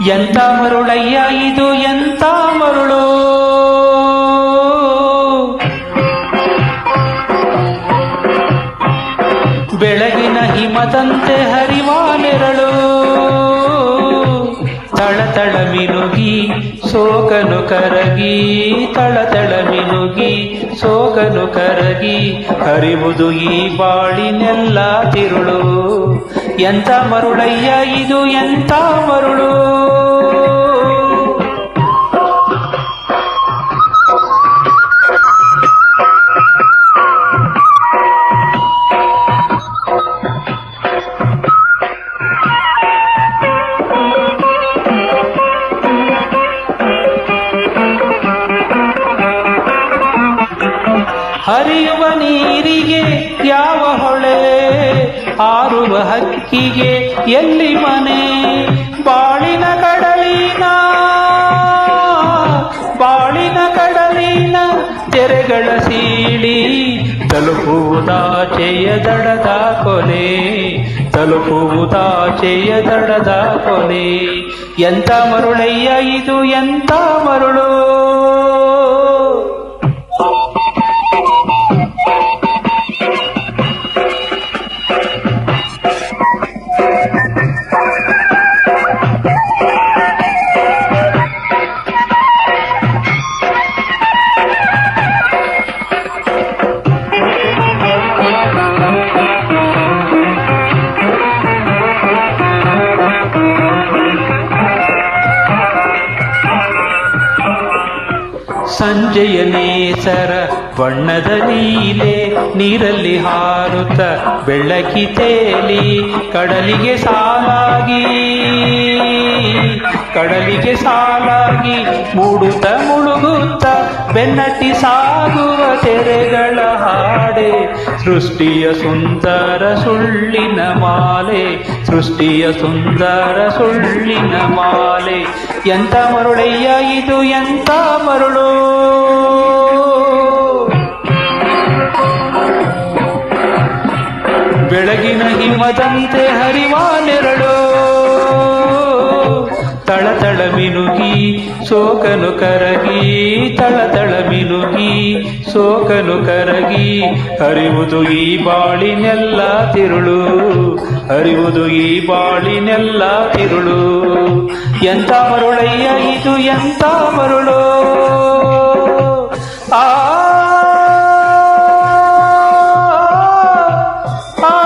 ಎಂತ ಮರುಳಯ್ಯ ಇದು ಎಂತ ಮರುಳು, ಬೆಳಗಿನ ಹಿಮದಂತೆ ಹರಿವ ನೆರಳು, ತಳತಳ ಮಿನುಗಿ ಸೋಗನು ಕರಗಿ, ತಳತಳ ಮಿನುಗಿ ಸೋಗನು ಕರಗಿ, ಹರಿವುದು ಈ ಬಾಳಿನೆಲ್ಲ ತಿರುಳು. ಎಂತ ಮರುಳಯ್ಯ ಇದು ಎಂತ ಮರುಳು. ಹರಿಯುವ ನೀರಿಗೆ ಯಾವ ಹೊಳೆ, ಹಾರುವ ಹಕ್ಕಿಗೆ ಎಲ್ಲಿ ಮನೆ, ಬಾಳಿನ ಕಡಲಿನ ತೆರೆಗಳ ಸೀಳಿ, ತಲುಪುವುದಾಚೆಯ ದಡದ ಕೊನೆ, ತಲುಪುವುದಾಚೆಯ ದಡದ ಕೊನೆ. ಎಂತ ಮರುಳಯ್ಯ ಇದು ಎಂತ ಮರುಳು. ಸಂಜೆಯ ನೇಸರ ಬಣ್ಣದ ಲೀಲೆ, ನೀರಲ್ಲಿ ಹಾರುತ್ತ ಬೆಳ್ಳಕ್ಕಿ ತೇಲಿ, ಕಡಲಿಗೆ ಸಾಲಾಗಿ ಮೂಡುತ್ತ ಮುಳುಗುತ್ತ ಬೆನ್ನಟ್ಟಿ ಸಾಗುವ ತೆರೆಗಳ ಹಾಡೆ, ಸೃಷ್ಟಿಯ ಸುಂದರ ಸುಳ್ಳಿನ ಮಾಲೆ, ಸೃಷ್ಟಿಯ ಸುಂದರ ಸುಳ್ಳಿನ ಮಾಲೆ. ಎಂತ ಮರುಳಯ್ಯ ಇದು ಎಂತ ಮರುಳು. ಬೆಳಗಿನ ಹಿಮದಂತೆ ಹರಿವ ನೆರಳು, ತಳತಳ ಮಿನುಗಿ ಸೋಕನು ಕರಗಿ, ತಳತಳ ಮಿನುಗಿ ಸೋಕನು ಕರಗಿ, ಹರಿವುದು ಈ ಬಾಳಿನೆಲ್ಲ ತಿರುಳು, ಹರಿವುದು ಈ ಬಾಳಿನೆಲ್ಲ ತಿರುಳು. ಎಂತ ಮರುಳಯ್ಯ ಇದು ಎಂತ ಮರುಳು. ಆ ಆ